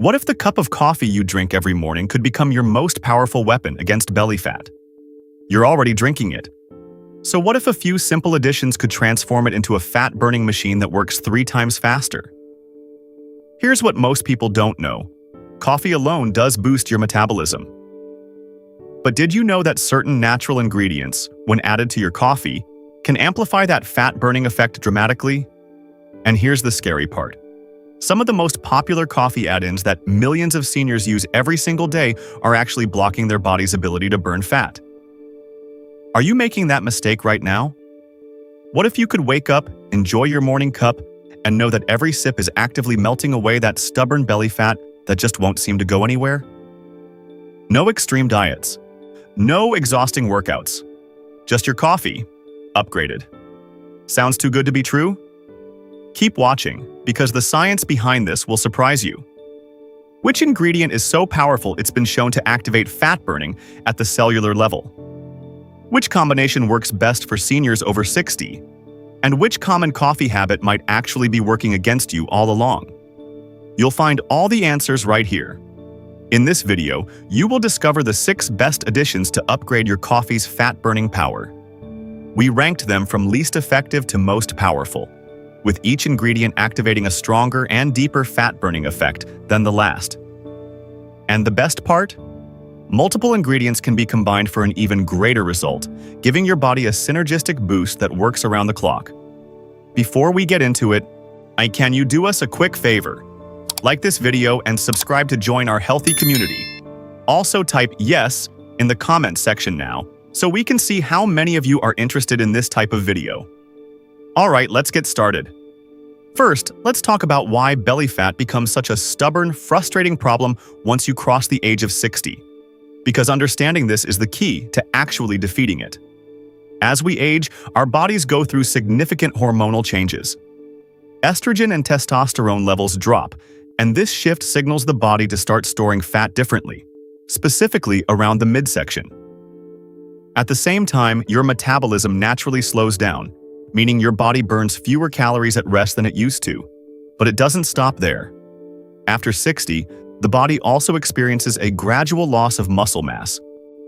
What if the cup of coffee you drink every morning could become your most powerful weapon against belly fat? You're already drinking it. So what if a few simple additions could transform it into a fat-burning machine that works 3 times faster? Here's what most people don't know. Coffee alone does boost your metabolism. But did you know that certain natural ingredients, when added to your coffee, can amplify that fat-burning effect dramatically? And here's the scary part. Some of the most popular coffee add-ins that millions of seniors use every single day are actually blocking their body's ability to burn fat. Are you making that mistake right now? What if you could wake up, enjoy your morning cup, and know that every sip is actively melting away that stubborn belly fat that just won't seem to go anywhere? No extreme diets. No exhausting workouts. Just your coffee, upgraded. Sounds too good to be true? Keep watching, because the science behind this will surprise you. Which ingredient is so powerful it's been shown to activate fat burning at the cellular level? Which combination works best for seniors over 60? And which common coffee habit might actually be working against you all along? You'll find all the answers right here. In this video, you will discover the 6 best additions to upgrade your coffee's fat-burning power. We ranked them from least effective to most powerful, with each ingredient activating a stronger and deeper fat-burning effect than the last. And the best part? Multiple ingredients can be combined for an even greater result, giving your body a synergistic boost that works around the clock. Before we get into it, can you do us a quick favor? Like this video and subscribe to join our healthy community. Also type yes in the comment section now, so we can see how many of you are interested in this type of video. Alright, let's get started. First, let's talk about why belly fat becomes such a stubborn, frustrating problem once you cross the age of 60. Because understanding this is the key to actually defeating it. As we age, our bodies go through significant hormonal changes. Estrogen and testosterone levels drop, and this shift signals the body to start storing fat differently, specifically around the midsection. At the same time, your metabolism naturally slows down, meaning your body burns fewer calories at rest than it used to. But it doesn't stop there. After 60, the body also experiences a gradual loss of muscle mass,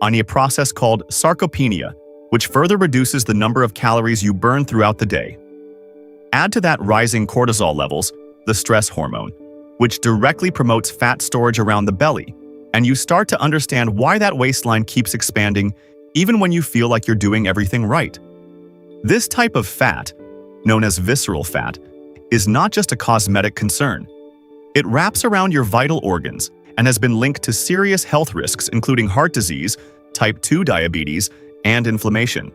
a process called sarcopenia, which further reduces the number of calories you burn throughout the day. Add to that rising cortisol levels, the stress hormone, which directly promotes fat storage around the belly, and you start to understand why that waistline keeps expanding even when you feel like you're doing everything right. This type of fat, known as visceral fat, is not just a cosmetic concern. It wraps around your vital organs and has been linked to serious health risks including heart disease, type 2 diabetes, and inflammation.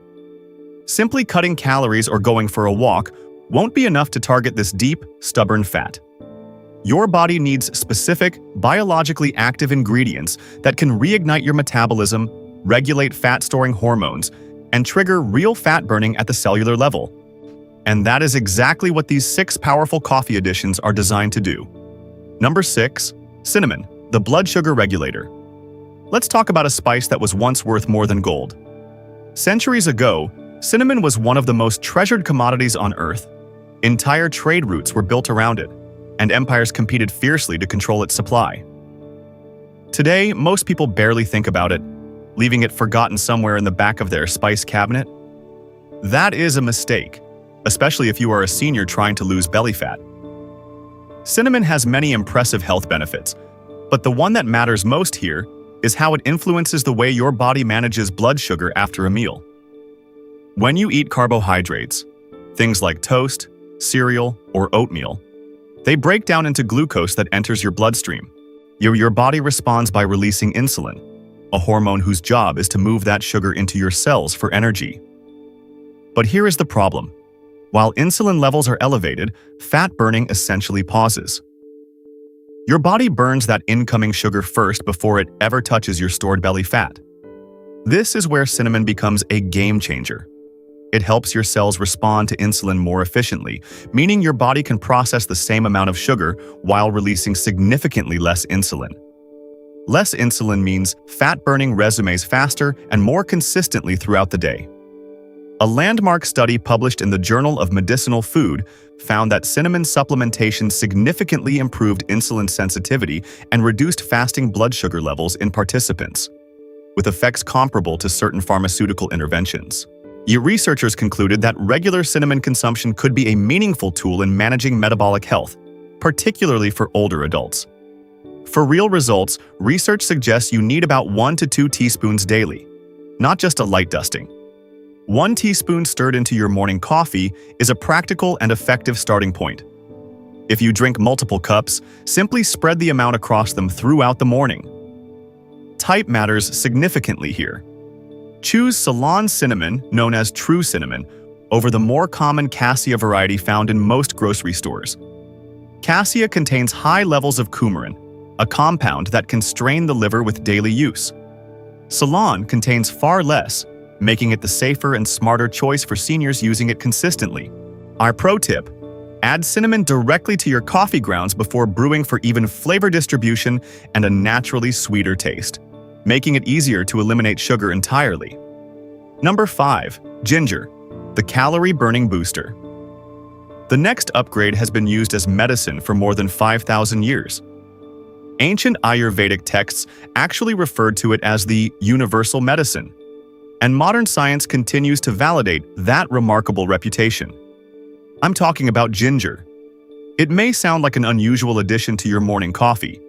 Simply cutting calories or going for a walk won't be enough to target this deep, stubborn fat. Your body needs specific, biologically active ingredients that can reignite your metabolism, regulate fat-storing hormones, and trigger real fat burning at the cellular level. And that is exactly what these 6 powerful coffee additions are designed to do. Number 6. Cinnamon, the blood sugar regulator. Let's talk about a spice that was once worth more than gold. Centuries ago, cinnamon was one of the most treasured commodities on Earth. Entire trade routes were built around it, and empires competed fiercely to control its supply. Today, most people barely think about it, leaving it forgotten somewhere in the back of their spice cabinet. That is a mistake, especially if you are a senior trying to lose belly fat. Cinnamon has many impressive health benefits, but the one that matters most here is how it influences the way your body manages blood sugar after a meal. When you eat carbohydrates, things like toast, cereal, or oatmeal, they break down into glucose that enters your bloodstream. Your body responds by releasing insulin, a hormone whose job is to move that sugar into your cells for energy. But here is the problem. While insulin levels are elevated, fat burning essentially pauses. Your body burns that incoming sugar first before it ever touches your stored belly fat. This is where cinnamon becomes a game changer. It helps your cells respond to insulin more efficiently, meaning your body can process the same amount of sugar while releasing significantly less insulin. Less insulin means fat burning resumes faster and more consistently throughout the day. A landmark study published in the Journal of Medicinal Food found that cinnamon supplementation significantly improved insulin sensitivity and reduced fasting blood sugar levels in participants, with effects comparable to certain pharmaceutical interventions. Researchers concluded that regular cinnamon consumption could be a meaningful tool in managing metabolic health, particularly for older adults. For real results, research suggests you need about 1 to 2 teaspoons daily, not just a light dusting. 1 teaspoon stirred into your morning coffee is a practical and effective starting point. If you drink multiple cups, simply spread the amount across them throughout the morning. Type matters significantly here. Choose Ceylon cinnamon, known as true cinnamon, over the more common cassia variety found in most grocery stores. Cassia contains high levels of coumarin, a compound that can strain the liver with daily use. Ceylon contains far less, making it the safer and smarter choice for seniors using it consistently. Our pro tip: add cinnamon directly to your coffee grounds before brewing for even flavor distribution and a naturally sweeter taste, making it easier to eliminate sugar entirely. Number 5. Ginger, the calorie-burning booster. The next upgrade has been used as medicine for more than 5,000 years. Ancient Ayurvedic texts actually referred to it as the universal medicine, and modern science continues to validate that remarkable reputation. I'm talking about ginger. It may sound like an unusual addition to your morning coffee,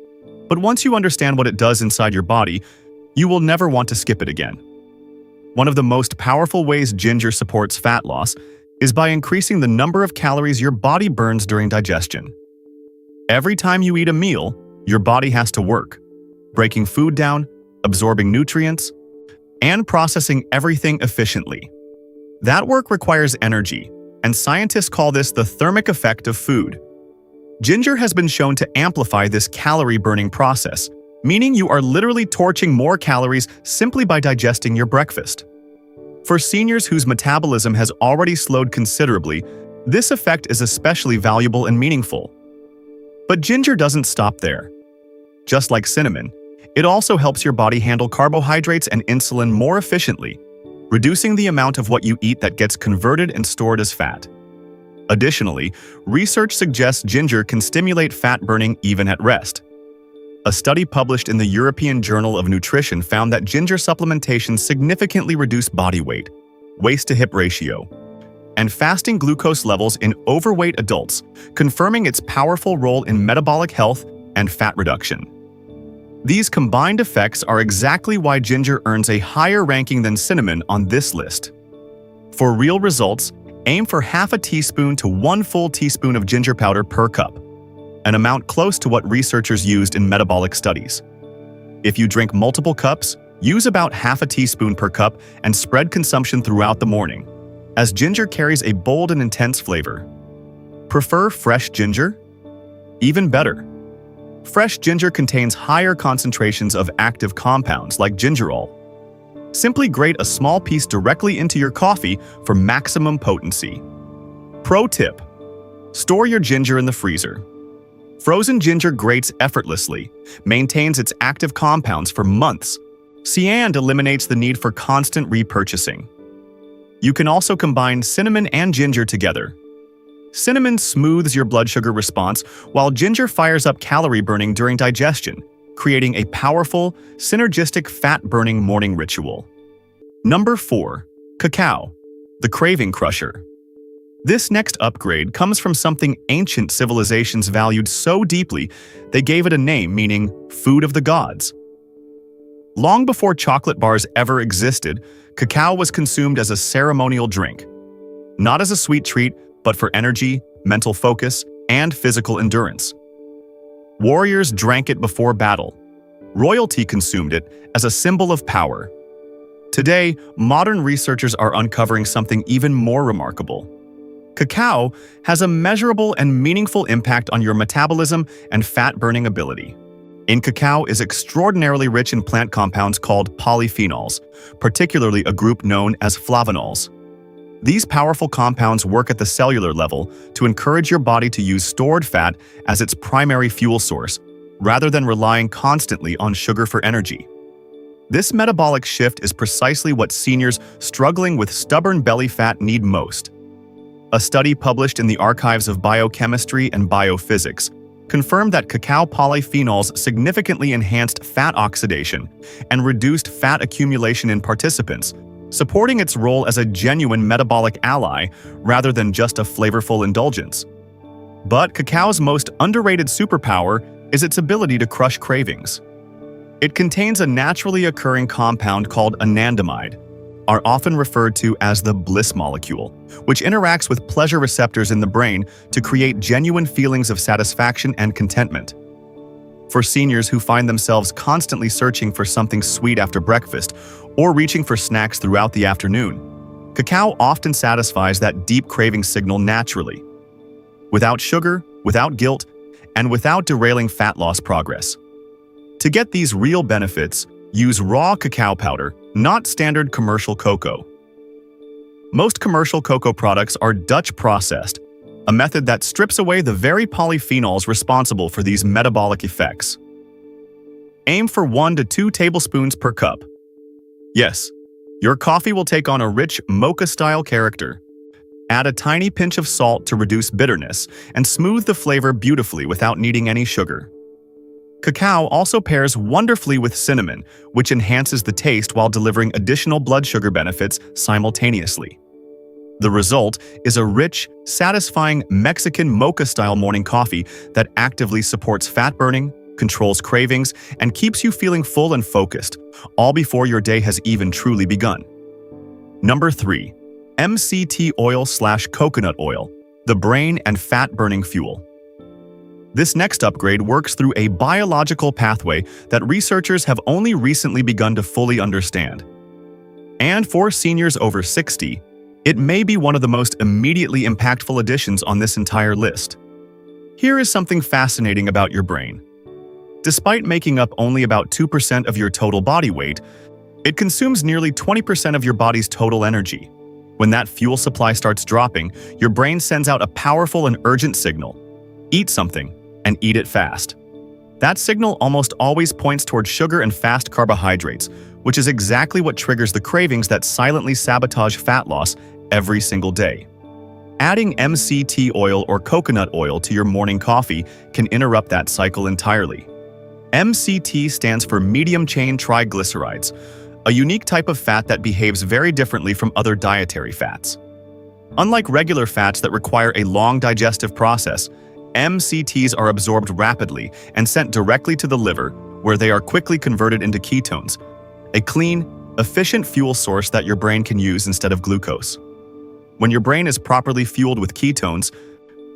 but once you understand what it does inside your body, you will never want to skip it again. One of the most powerful ways ginger supports fat loss is by increasing the number of calories your body burns during digestion. Every time you eat a meal, your body has to work, breaking food down, absorbing nutrients, and processing everything efficiently. That work requires energy, and scientists call this the thermic effect of food. Ginger has been shown to amplify this calorie-burning process, meaning you are literally torching more calories simply by digesting your breakfast. For seniors whose metabolism has already slowed considerably, this effect is especially valuable and meaningful. But ginger doesn't stop there. Just like cinnamon, it also helps your body handle carbohydrates and insulin more efficiently, reducing the amount of what you eat that gets converted and stored as fat. Additionally, research suggests ginger can stimulate fat burning even at rest. A study published in the European Journal of Nutrition found that ginger supplementation significantly reduced body weight, waist-to-hip ratio, and fasting glucose levels in overweight adults, confirming its powerful role in metabolic health and fat reduction. These combined effects are exactly why ginger earns a higher ranking than cinnamon on this list. For real results, aim for half a teaspoon to 1 full teaspoon of ginger powder per cup, an amount close to what researchers used in metabolic studies. If you drink multiple cups, use about half a teaspoon per cup and spread consumption throughout the morning, as ginger carries a bold and intense flavor. Prefer fresh ginger? Even better. Fresh ginger contains higher concentrations of active compounds like gingerol. Simply grate a small piece directly into your coffee for maximum potency. Pro tip: store your ginger in the freezer. Frozen ginger grates effortlessly, maintains its active compounds for months, and eliminates the need for constant repurchasing. You can also combine cinnamon and ginger together. Cinnamon smooths your blood sugar response, while ginger fires up calorie burning during digestion, creating a powerful, synergistic fat-burning morning ritual. Number 4. Cacao, the craving crusher. This next upgrade comes from something ancient civilizations valued so deeply, they gave it a name meaning food of the gods. Long before chocolate bars ever existed, cacao was consumed as a ceremonial drink, not as a sweet treat, but for energy, mental focus, and physical endurance. Warriors drank it before battle. Royalty consumed it as a symbol of power. Today, modern researchers are uncovering something even more remarkable. Cacao has a measurable and meaningful impact on your metabolism and fat-burning ability. In cacao is extraordinarily rich in plant compounds called polyphenols, particularly a group known as flavonols. These powerful compounds work at the cellular level to encourage your body to use stored fat as its primary fuel source, rather than relying constantly on sugar for energy. This metabolic shift is precisely what seniors struggling with stubborn belly fat need most. A study published in the Archives of Biochemistry and Biophysics confirmed that cacao polyphenols significantly enhanced fat oxidation and reduced fat accumulation in participants, supporting its role as a genuine metabolic ally rather than just a flavorful indulgence. But cacao's most underrated superpower is its ability to crush cravings. It contains a naturally occurring compound called anandamide, are often referred to as the bliss molecule, which interacts with pleasure receptors in the brain to create genuine feelings of satisfaction and contentment. For seniors who find themselves constantly searching for something sweet after breakfast or reaching for snacks throughout the afternoon, cacao often satisfies that deep craving signal naturally, without sugar, without guilt, and without derailing fat loss progress. To get these real benefits, use raw cacao powder, not standard commercial cocoa. Most commercial cocoa products are Dutch processed, a method that strips away the very polyphenols responsible for these metabolic effects. Aim for 1 to 2 tablespoons per cup. Yes, your coffee will take on a rich mocha-style character. Add a tiny pinch of salt to reduce bitterness and smooth the flavor beautifully without needing any sugar. Cacao also pairs wonderfully with cinnamon, which enhances the taste while delivering additional blood sugar benefits simultaneously. The result is a rich, satisfying Mexican mocha-style morning coffee that actively supports fat burning, controls cravings, and keeps you feeling full and focused, all before your day has even truly begun. Number 3. MCT oil/coconut oil, the brain and fat-burning fuel. This next upgrade works through a biological pathway that researchers have only recently begun to fully understand. And for seniors over 60, it may be one of the most immediately impactful additions on this entire list. Here is something fascinating about your brain. Despite making up only about 2% of your total body weight, it consumes nearly 20% of your body's total energy. When that fuel supply starts dropping, your brain sends out a powerful and urgent signal. Eat something, and eat it fast. That signal almost always points toward sugar and fast carbohydrates, which is exactly what triggers the cravings that silently sabotage fat loss every single day. Adding MCT oil or coconut oil to your morning coffee can interrupt that cycle entirely. MCT stands for medium-chain triglycerides, a unique type of fat that behaves very differently from other dietary fats. Unlike regular fats that require a long digestive process, MCTs are absorbed rapidly and sent directly to the liver, where they are quickly converted into ketones, a clean, efficient fuel source that your brain can use instead of glucose. When your brain is properly fueled with ketones,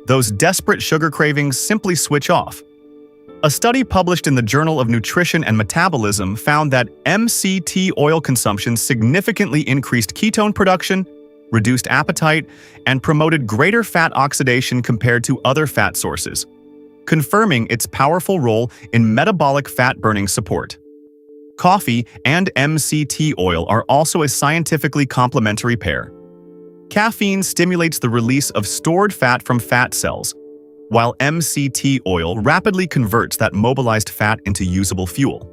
those desperate sugar cravings simply switch off. A study published in the Journal of Nutrition and Metabolism found that MCT oil consumption significantly increased ketone production, reduced appetite, and promoted greater fat oxidation compared to other fat sources, confirming its powerful role in metabolic fat-burning support. Coffee and MCT oil are also a scientifically complementary pair. Caffeine stimulates the release of stored fat from fat cells, while MCT oil rapidly converts that mobilized fat into usable fuel.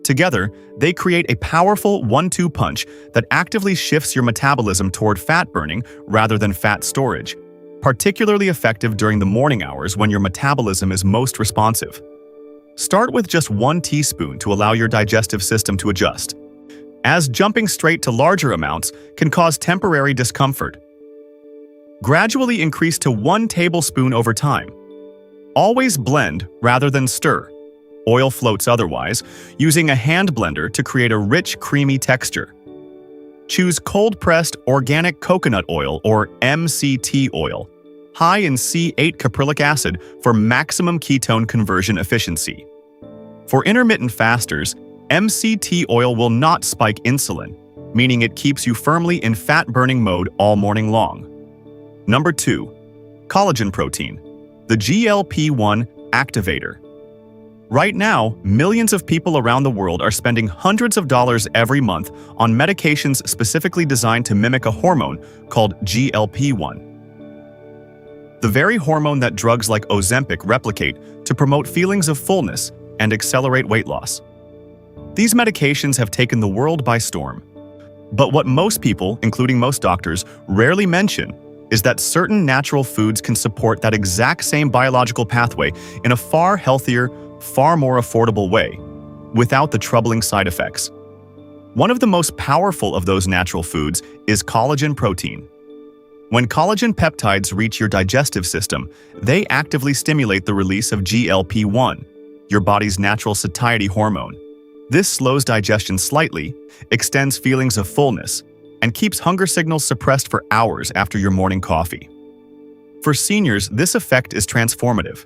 Together, they create a powerful 1-2 punch that actively shifts your metabolism toward fat burning rather than fat storage, particularly effective during the morning hours when your metabolism is most responsive. Start with just 1 teaspoon to allow your digestive system to adjust, as jumping straight to larger amounts can cause temporary discomfort. Gradually increase to 1 tablespoon over time. Always blend rather than stir. Oil floats otherwise, using a hand blender to create a rich, creamy texture. Choose cold-pressed organic coconut oil or MCT oil, high in C8 caprylic acid for maximum ketone conversion efficiency. For intermittent fasters, MCT oil will not spike insulin, meaning it keeps you firmly in fat-burning mode all morning long. Number 2. Collagen protein, the GLP-1 activator. Right now, millions of people around the world are spending hundreds of dollars every month on medications specifically designed to mimic a hormone called GLP-1. The very hormone that drugs like Ozempic replicate to promote feelings of fullness and accelerate weight loss. These medications have taken the world by storm. But what most people, including most doctors, rarely mention is that certain natural foods can support that exact same biological pathway in a far healthier, far more affordable way, without the troubling side effects. One of the most powerful of those natural foods is collagen protein. When collagen peptides reach your digestive system, they actively stimulate the release of GLP-1, your body's natural satiety hormone. This slows digestion slightly, extends feelings of fullness, and keeps hunger signals suppressed for hours after your morning coffee. For seniors, this effect is transformative.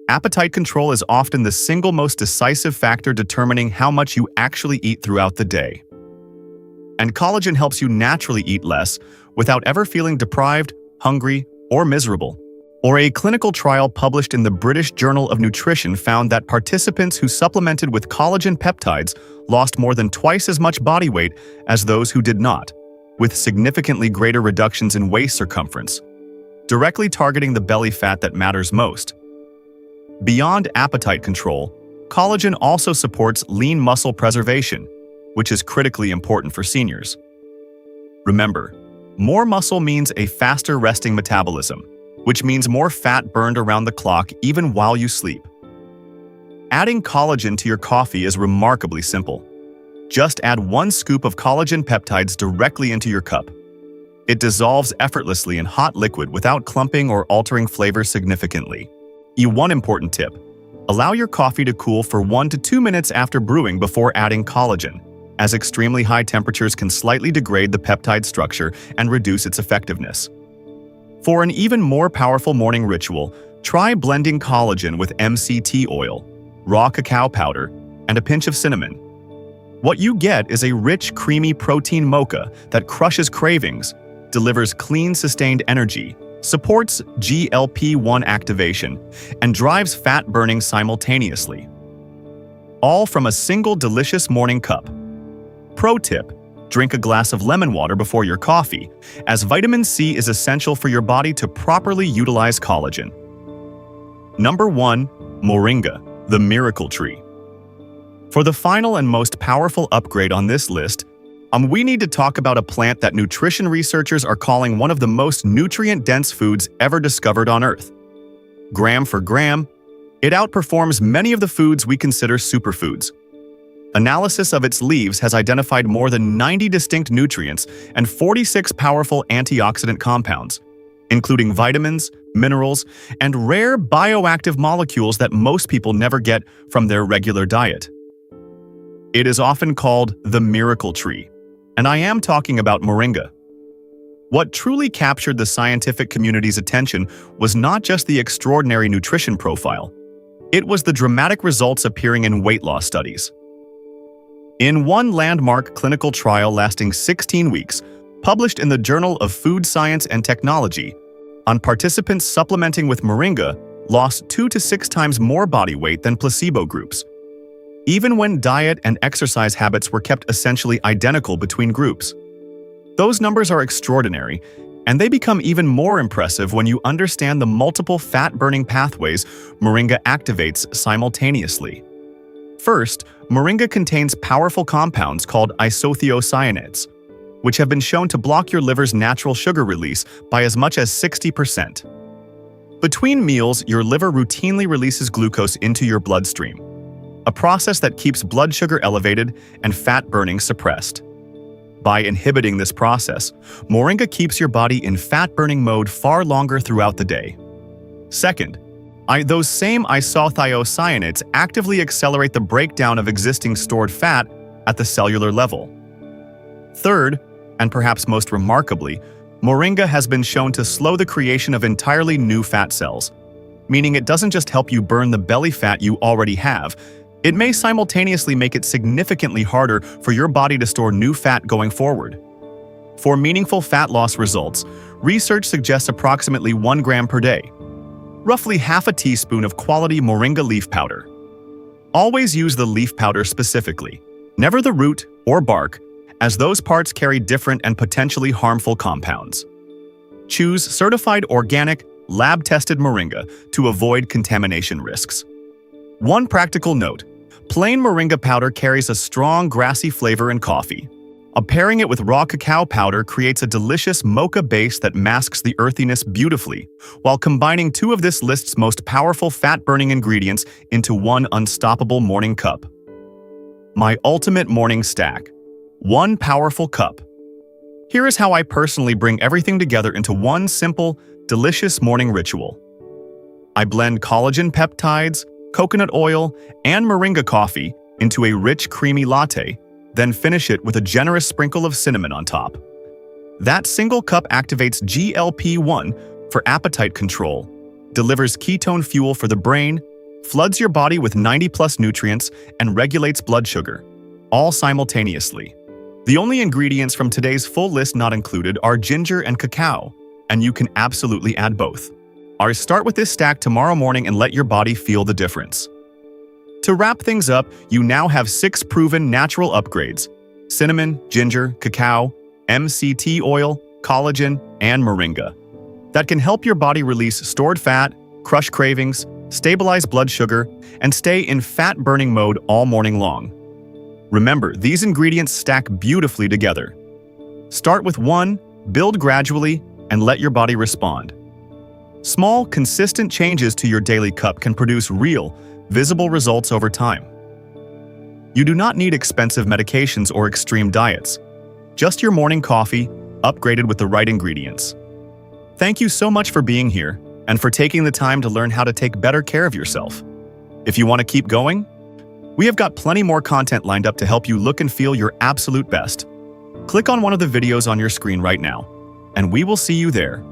Appetite control is often the single most decisive factor determining how much you actually eat throughout the day. And collagen helps you naturally eat less without ever feeling deprived, hungry, or miserable. A clinical trial published in the British Journal of Nutrition found that participants who supplemented with collagen peptides lost more than twice as much body weight as those who did not, with significantly greater reductions in waist circumference, directly targeting the belly fat that matters most. Beyond appetite control, collagen also supports lean muscle preservation, which is critically important for seniors. Remember, more muscle means a faster resting metabolism, which means more fat burned around the clock even while you sleep. Adding collagen to your coffee is remarkably simple. Just add 1 scoop of collagen peptides directly into your cup. It dissolves effortlessly in hot liquid without clumping or altering flavor significantly. One important tip: allow your coffee to cool for 1 to 2 minutes after brewing before adding collagen, as extremely high temperatures can slightly degrade the peptide structure and reduce its effectiveness. For an even more powerful morning ritual, try blending collagen with MCT oil, raw cacao powder, and a pinch of cinnamon. What you get is a rich, creamy protein mocha that crushes cravings, delivers clean, sustained energy, supports GLP-1 activation, and drives fat burning simultaneously. All from a single delicious morning cup. Pro tip: drink a glass of lemon water before your coffee, as vitamin C is essential for your body to properly utilize collagen. Number 1. Moringa, the miracle tree. For the final and most powerful upgrade on this list, we need to talk about a plant that nutrition researchers are calling one of the most nutrient-dense foods ever discovered on Earth. Gram for gram, it outperforms many of the foods we consider superfoods. Analysis of its leaves has identified more than 90 distinct nutrients and 46 powerful antioxidant compounds, including vitamins, minerals, and rare bioactive molecules that most people never get from their regular diet. It is often called the miracle tree, and I am talking about Moringa. What truly captured the scientific community's attention was not just the extraordinary nutrition profile, it was the dramatic results appearing in weight loss studies. In one landmark clinical trial lasting 16 weeks, published in the Journal of Food Science and Technology, participants supplementing with Moringa lost 2 to 6 times more body weight than placebo groups, even when diet and exercise habits were kept essentially identical between groups. Those numbers are extraordinary, and they become even more impressive when you understand the multiple fat-burning pathways Moringa activates simultaneously. First, Moringa contains powerful compounds called isothiocyanates, which have been shown to block your liver's natural sugar release by as much as 60%. Between meals, your liver routinely releases glucose into your bloodstream, a process that keeps blood sugar elevated and fat burning suppressed. By inhibiting this process, Moringa keeps your body in fat-burning mode far longer throughout the day. Second, those same isothiocyanates actively accelerate the breakdown of existing stored fat at the cellular level. Third, and perhaps most remarkably, Moringa has been shown to slow the creation of entirely new fat cells, meaning it doesn't just help you burn the belly fat you already have, it may simultaneously make it significantly harder for your body to store new fat going forward. For meaningful fat loss results, research suggests approximately 1 gram per day, roughly half a teaspoon of quality Moringa leaf powder. Always use the leaf powder specifically, never the root or bark, as those parts carry different and potentially harmful compounds. Choose certified organic, lab-tested Moringa to avoid contamination risks. One practical note: Plain moringa powder carries a strong, grassy flavor in coffee. Pairing it with raw cacao powder creates a delicious mocha base that masks the earthiness beautifully, while combining two of this list's most powerful fat-burning ingredients into one unstoppable morning cup. My ultimate morning stack. One powerful cup. Here is how I personally bring everything together into one simple, delicious morning ritual. I blend collagen peptides, coconut oil, and moringa coffee into a rich, creamy latte, then finish it with a generous sprinkle of cinnamon on top. That single cup activates GLP-1 for appetite control, delivers ketone fuel for the brain, floods your body with 90+ nutrients, and regulates blood sugar, all simultaneously. The only ingredients from today's full list not included are ginger and cacao, and you can absolutely add both. Start with this stack tomorrow morning and let your body feel the difference. To wrap things up, you now have 6 proven natural upgrades: cinnamon, ginger, cacao, MCT oil, collagen, and moringa that can help your body release stored fat, crush cravings, stabilize blood sugar, and stay in fat-burning mode all morning long. Remember, these ingredients stack beautifully together. Start with one, build gradually, and let your body respond. Small, consistent changes to your daily cup can produce real, visible results over time. You do not need expensive medications or extreme diets. Just your morning coffee, upgraded with the right ingredients. Thank you so much for being here and for taking the time to learn how to take better care of yourself. If you want to keep going, we have got plenty more content lined up to help you look and feel your absolute best. Click on one of the videos on your screen right now, and we will see you there.